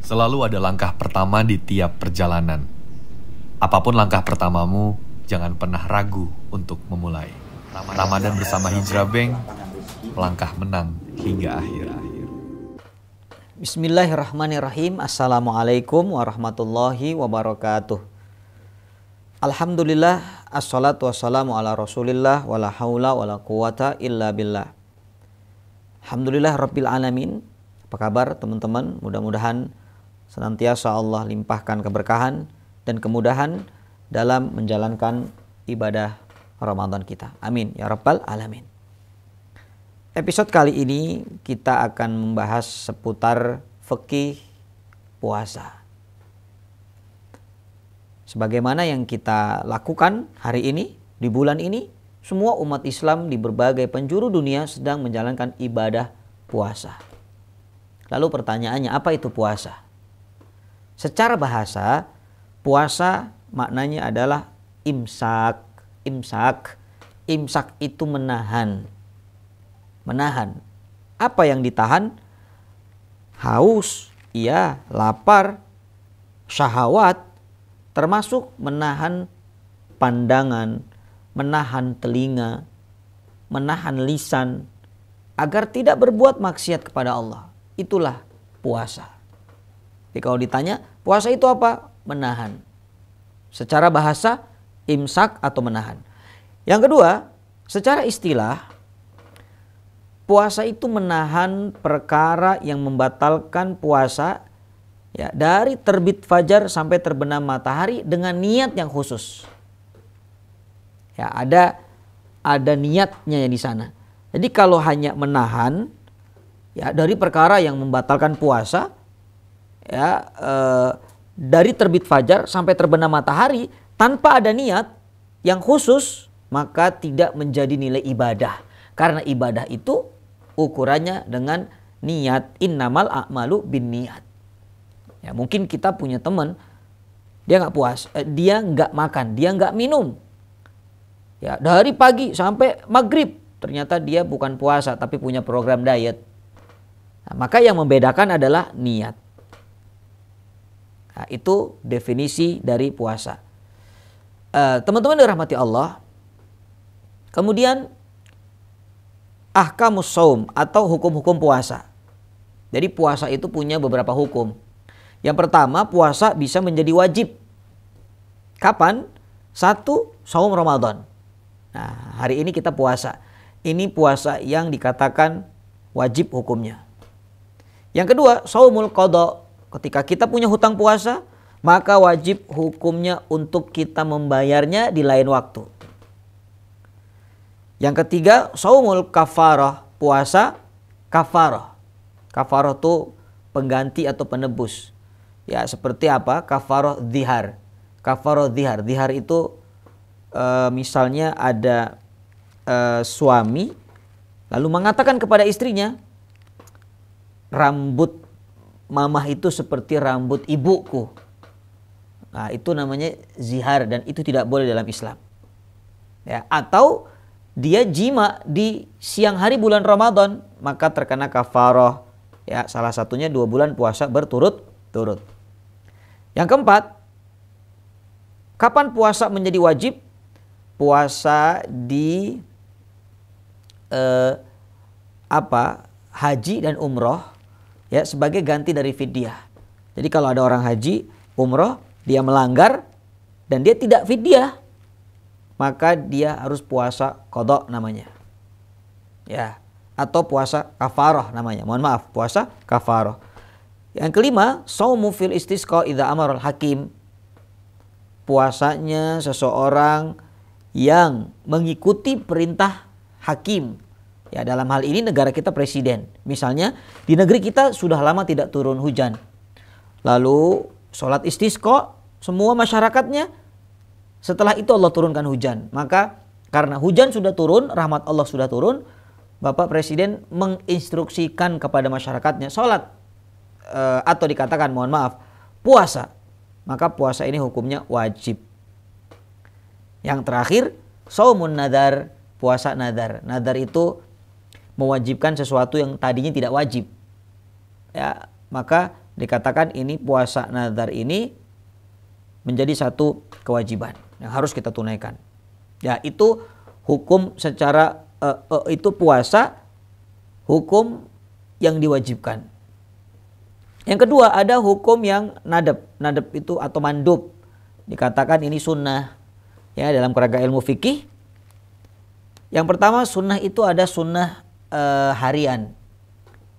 Selalu ada langkah pertama di tiap perjalanan. Apapun langkah pertamamu, jangan pernah ragu untuk memulai. Ramadan bersama Hijrah Bank, melangkah menang hingga akhir. Bismillahirrahmanirrahim. Assalamualaikum warahmatullahi wabarakatuh. Alhamdulillah, assalatu wassalamu ala rasulillah, wala haula wala quwata illa billah. Alhamdulillah rabbil alamin. Apa kabar teman-teman? Mudah-mudahan senantiasa Allah limpahkan keberkahan dan kemudahan dalam menjalankan ibadah Ramadan kita. Amin ya rabbal alamin. Episode kali ini kita akan membahas seputar fikih puasa. Sebagaimana yang kita lakukan hari ini, di bulan ini, semua umat Islam di berbagai penjuru dunia sedang menjalankan ibadah puasa. Lalu pertanyaannya, apa itu puasa? Secara bahasa, puasa maknanya adalah imsak. Imsak itu menahan. Menahan. Apa yang ditahan? Haus, iya, lapar, syahwat, termasuk menahan pandangan, menahan telinga, menahan lisan, agar tidak berbuat maksiat kepada Allah. Itulah puasa. Jadi kalau ditanya, puasa itu apa? Menahan. Secara bahasa, imsak atau menahan. Yang kedua, secara istilah, puasa itu menahan perkara yang membatalkan puasa ya, dari terbit fajar sampai terbenam matahari dengan niat yang khusus. Ya, ada niatnya di sana. Jadi kalau hanya menahan ya dari perkara yang membatalkan puasa ya dari terbit fajar sampai terbenam matahari tanpa ada niat yang khusus, maka tidak menjadi nilai ibadah. Karena ibadah itu ukurannya dengan niat. Innamal a'malu binniyat. Ya, mungkin kita punya teman, dia nggak puas, dia nggak makan, dia nggak minum. Ya, dari pagi sampai maghrib, ternyata dia bukan puasa tapi punya program diet. Nah, maka yang membedakan adalah niat. Nah, itu definisi dari puasa. Teman-teman dirahmati Allah. Kemudian ahkamus shaum atau hukum-hukum puasa. Jadi puasa itu punya beberapa hukum. Yang pertama, puasa bisa menjadi wajib. Kapan? 1. Shaum Ramadan. Nah, hari ini kita puasa. Ini puasa yang dikatakan wajib hukumnya. Yang kedua, shaumul qadha. Ketika kita punya hutang puasa, maka wajib hukumnya untuk kita membayarnya di lain waktu. Yang ketiga, shaumul kafarah. Puasa kafarah. Kafarah itu pengganti atau penebus. Ya, seperti apa? Kafarah dzihar. Kafarah dzihar. Dzihar itu misalnya ada suami lalu mengatakan kepada istrinya, rambut mamah itu seperti rambut ibuku. Nah, itu namanya zihar dan itu tidak boleh dalam Islam. Ya, atau dia jima di siang hari bulan Ramadan, maka terkena kafarah. Ya, salah satunya 2 bulan puasa berturut-turut. Yang keempat, kapan puasa menjadi wajib? Puasa di haji dan umroh ya, sebagai ganti dari fidyah. Jadi kalau ada orang haji, umroh, dia melanggar dan dia tidak fidyah, maka dia harus puasa qadha namanya. Ya, atau puasa kafarah namanya. Mohon maaf, puasa kafarah. Yang kelima, shaumu fil istisqa idza amara al-hakim. Puasanya seseorang yang mengikuti perintah hakim. Ya, dalam hal ini negara kita presiden. Misalnya di negeri kita sudah lama tidak turun hujan. Lalu sholat istisqa semua masyarakatnya, setelah itu Allah turunkan hujan. Maka karena hujan sudah turun, rahmat Allah sudah turun, Bapak Presiden menginstruksikan kepada masyarakatnya sholat atau dikatakan mohon maaf puasa. Maka puasa ini hukumnya wajib. Yang terakhir, shaumun nadar, puasa nadar. Nadar itu mewajibkan sesuatu yang tadinya tidak wajib. Ya, maka dikatakan ini puasa nazar ini menjadi satu kewajiban yang harus kita tunaikan. Ya, itu hukum secara itu puasa hukum yang diwajibkan. Yang kedua ada hukum yang nadab. Nadab itu atau mandub. Dikatakan ini sunnah. Ya, dalam kerangka ilmu fikih. Yang pertama sunnah itu ada sunnah harian.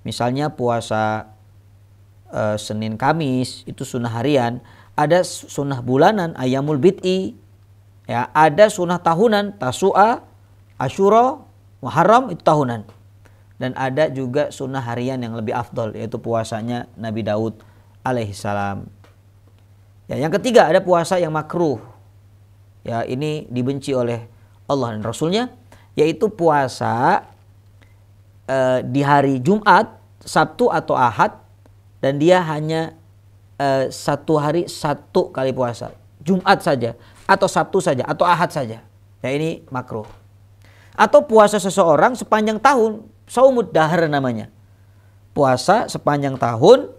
Misalnya puasa Senin Kamis itu sunnah harian. Ada sunnah bulanan Ayyamul Bid'i. Ya, ada sunnah tahunan Tasu'a, Asyura, Muharram itu tahunan. Dan ada juga sunnah harian yang lebih afdol, yaitu puasanya Nabi Daud alaihissalam. Ya, yang ketiga ada puasa yang makruh. Ya, ini dibenci oleh Allah dan Rasulnya, yaitu puasa di hari Jumat, Sabtu atau Ahad, dan dia hanya satu hari satu kali puasa. Jumat saja, atau Sabtu saja, atau Ahad saja. Ya, ini makruh. Atau puasa seseorang sepanjang tahun, saumud dahr namanya. Puasa sepanjang tahun,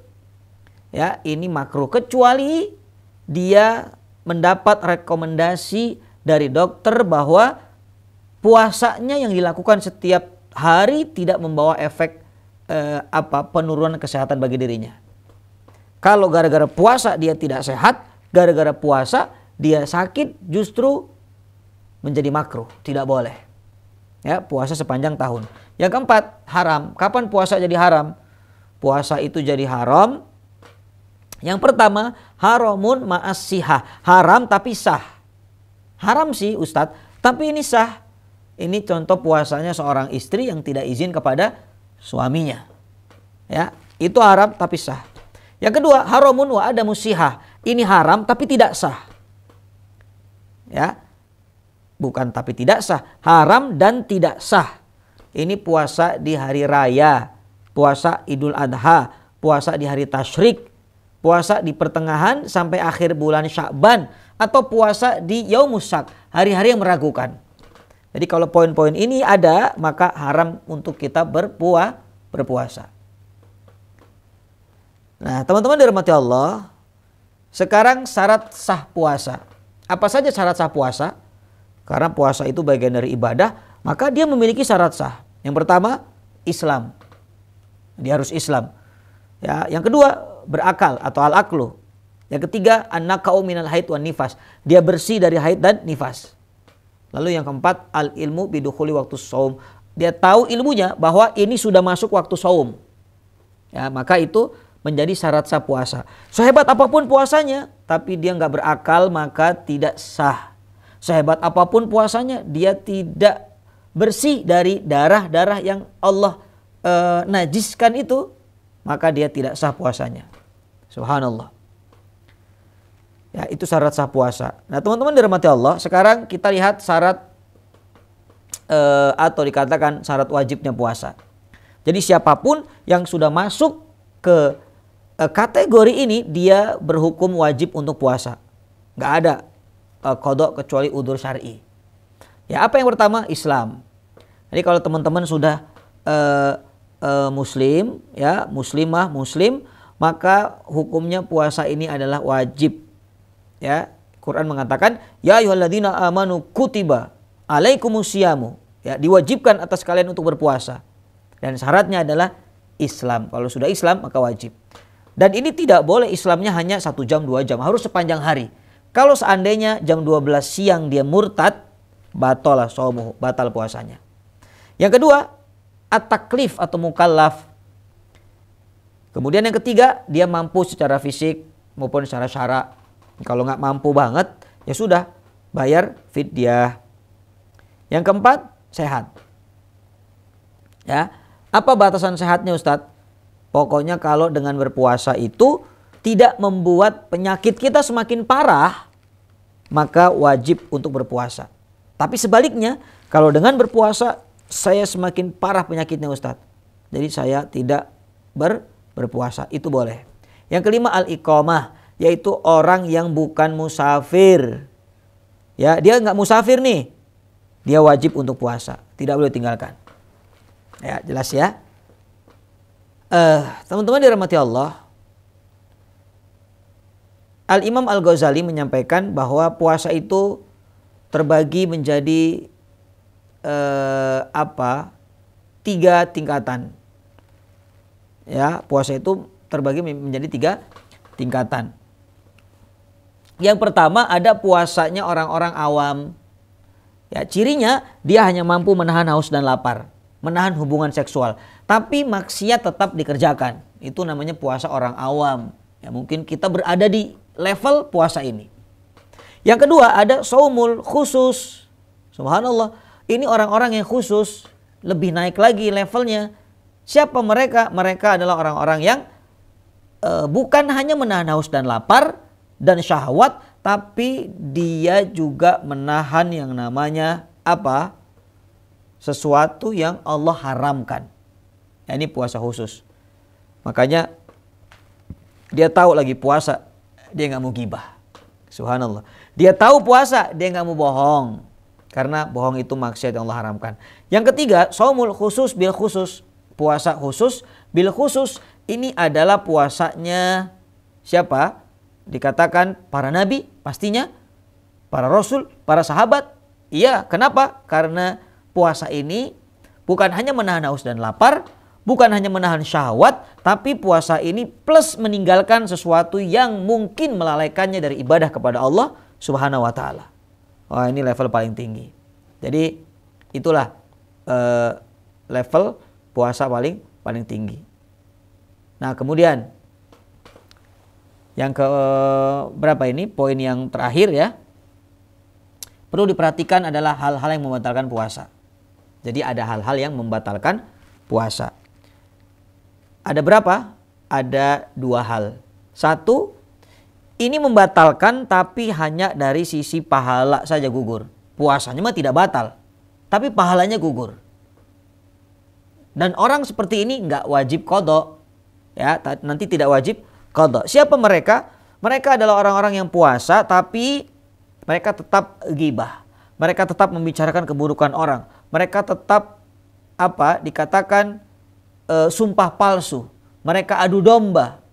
ya ini makruh. Kecuali dia mendapat rekomendasi dari dokter bahwa puasanya yang dilakukan setiap hari tidak membawa efek penurunan kesehatan bagi dirinya. Kalau gara-gara puasa dia tidak sehat, gara-gara puasa dia sakit, justru menjadi makruh, tidak boleh. Ya, puasa sepanjang tahun. Yang keempat, haram. Kapan puasa jadi haram? Puasa itu jadi haram. Yang pertama, haramun ma'as-sihah. Haram tapi sah. Haram sih Ustadz, tapi ini sah. Ini contoh puasanya seorang istri yang tidak izin kepada suaminya. Ya, itu haram tapi sah. Yang kedua, haramun wa adamus sihah. Ini haram tapi tidak sah. Ya. Bukan tapi tidak sah, haram dan tidak sah. Ini puasa di hari raya, puasa Idul Adha, puasa di hari tasyrik, puasa di pertengahan sampai akhir bulan Sya'ban, atau puasa di Yaumus Syak, hari-hari yang meragukan. Jadi kalau poin-poin ini ada, maka haram untuk kita berpuasa. Nah, teman-teman dirahmati Allah, sekarang syarat sah puasa. Apa saja syarat sah puasa? Karena puasa itu bagian dari ibadah, maka dia memiliki syarat sah. Yang pertama, Islam. Dia harus Islam. Ya, yang kedua, berakal atau al-aqlu. Yang ketiga, an-naqa'u minal haid wan nifas. Dia bersih dari haid dan nifas. Lalu yang keempat, al-ilmu bidukhuli waktu shaum. Dia tahu ilmunya bahwa ini sudah masuk waktu shaum. Ya, maka itu menjadi syarat sah puasa. Sehebat apapun puasanya, tapi dia nggak berakal, maka tidak sah. Sehebat apapun puasanya, dia tidak bersih dari darah-darah yang Allah najiskan itu, maka dia tidak sah puasanya. Subhanallah. Ya, itu syarat sah puasa. Nah, teman-teman dirahmati Allah, sekarang kita lihat syarat atau dikatakan syarat wajibnya puasa. Jadi siapapun yang sudah masuk ke kategori ini, dia berhukum wajib untuk puasa. Nggak ada qadha kecuali udzur syar'i. Ya, apa yang pertama? Islam. Jadi kalau teman-teman sudah muslim, ya, muslimah, muslim, maka hukumnya puasa ini adalah wajib. Ya, Quran mengatakan, ya ayyuhalladzina amanu kutiba alaikumusyamu. Ya, diwajibkan atas kalian untuk berpuasa. Dan syaratnya adalah Islam. Kalau sudah Islam maka wajib. Dan ini tidak boleh Islamnya hanya 1 jam 2 jam, harus sepanjang hari. Kalau seandainya jam 12 siang dia murtad, batalah shaumuhu, batal puasanya. Yang kedua, at-taklif atau mukallaf. Kemudian yang ketiga, dia mampu secara fisik maupun secara syara. Kalau nggak mampu banget, ya sudah, bayar fidyah. Yang keempat, sehat. Ya, apa batasan sehatnya Ustadz? Pokoknya kalau dengan berpuasa itu tidak membuat penyakit kita semakin parah, maka wajib untuk berpuasa. Tapi sebaliknya, kalau dengan berpuasa saya semakin parah penyakitnya Ustadz, jadi saya tidak berpuasa, itu boleh. Yang kelima, al-iqamah, yaitu orang yang bukan musafir. Ya, dia nggak musafir nih, dia wajib untuk puasa, tidak boleh tinggalkan. Ya, jelas ya. Teman-teman dirahmati Allah, Al-Imam Al-Ghazali menyampaikan bahwa puasa itu terbagi menjadi 3 tingkatan. Ya, puasa itu terbagi menjadi 3 tingkatan. Yang pertama ada puasanya orang-orang awam. Ya, cirinya dia hanya mampu menahan haus dan lapar, menahan hubungan seksual, tapi maksiat tetap dikerjakan. Itu namanya puasa orang awam. Ya, mungkin kita berada di level puasa ini. Yang kedua ada saumul khusus. Subhanallah, ini orang-orang yang khusus, lebih naik lagi levelnya. Siapa mereka? Mereka adalah orang-orang yang bukan hanya menahan haus dan lapar dan syahwat, tapi dia juga menahan yang namanya apa? Sesuatu yang Allah haramkan. Ya, ini puasa khusus. Makanya dia tahu lagi puasa, dia nggak mau gibah. Subhanallah. Dia tahu puasa, dia nggak mau bohong. Karena bohong itu maksiat yang Allah haramkan. Yang ketiga, shaumul khusus bil khusus. Puasa khusus bil khusus. Ini adalah puasanya siapa? Dikatakan para nabi, pastinya. Para rasul, para sahabat. Iya, kenapa? Karena puasa ini bukan hanya menahan haus dan lapar, bukan hanya menahan syahwat, tapi puasa ini plus meninggalkan sesuatu yang mungkin melalaikannya dari ibadah kepada Allah Subhanahu wa ta'ala. Wah, ini level paling tinggi. Jadi itulah level puasa paling tinggi. Nah, kemudian yang ke berapa ini? Poin yang terakhir ya. Perlu diperhatikan adalah hal-hal yang membatalkan puasa. Jadi ada hal-hal yang membatalkan puasa. Ada berapa? Ada 2 hal. 1, ini membatalkan tapi hanya dari sisi pahala saja gugur. Puasanya mah tidak batal, tapi pahalanya gugur. Dan orang seperti ini nggak wajib qadha. Ya, nanti tidak wajib qadha. Siapa mereka? Mereka adalah orang-orang yang puasa tapi mereka tetap ghibah. Mereka tetap membicarakan keburukan orang. Mereka tetap dikatakan sumpah palsu. Mereka adu domba.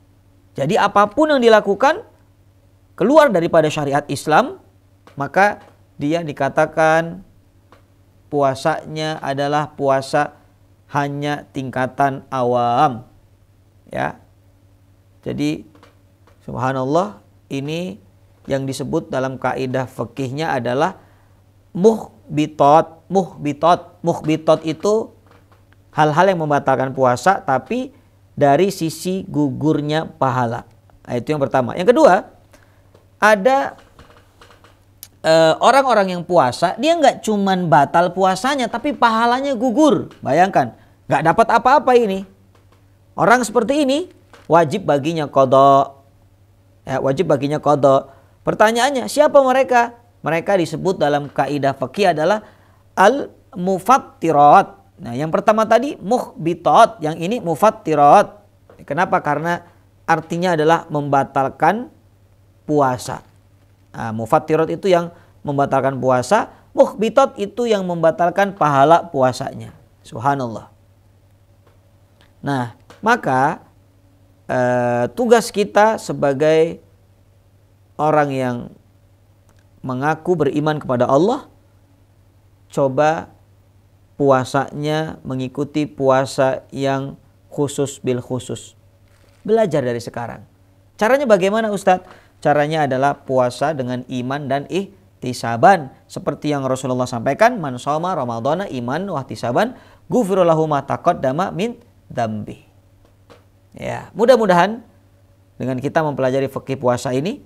Jadi apapun yang dilakukan keluar daripada syariat Islam, maka dia dikatakan puasanya adalah puasa hanya tingkatan awam. Ya. Jadi subhanallah, ini yang disebut dalam kaidah fikihnya adalah muhbitot. Muhbitot itu hal-hal yang membatalkan puasa tapi dari sisi gugurnya pahala. Nah, itu yang pertama. Yang kedua, ada orang-orang yang puasa, dia nggak cuman batal puasanya, tapi pahalanya gugur. Bayangkan, nggak dapat apa-apa ini. Orang seperti ini wajib baginya qadha. Ya, wajib baginya qadha. Pertanyaannya, siapa mereka? Mereka disebut dalam kaidah fikih adalah al-mufattirat. Nah, yang pertama tadi muhbitat, yang ini mufattirat. Kenapa? Karena artinya adalah membatalkan puasa. Nah, mufattirat itu yang membatalkan puasa, muhbitat itu yang membatalkan pahala puasanya. Subhanallah. Nah, maka tugas kita sebagai orang yang mengaku beriman kepada Allah, coba puasanya mengikuti puasa yang khusus bil khusus. Belajar dari sekarang. Caranya bagaimana, Ustadz? Caranya adalah puasa dengan iman dan ihtisaban. Seperti yang Rasulullah sampaikan, man shoma ramadhana iman wa ihtisaban, ghufira lahu ma taqaddama min dzambi. Ya, mudah-mudahan dengan kita mempelajari fikih puasa ini,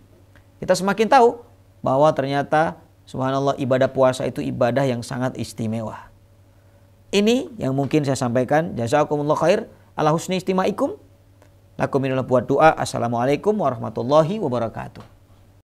kita semakin tahu bahwa ternyata subhanallah ibadah puasa itu ibadah yang sangat istimewa. Ini yang mungkin saya sampaikan. Jazakumullah khair ala husni istimaikum. Lakum minullah buat doa. Assalamualaikum warahmatullahi wabarakatuh.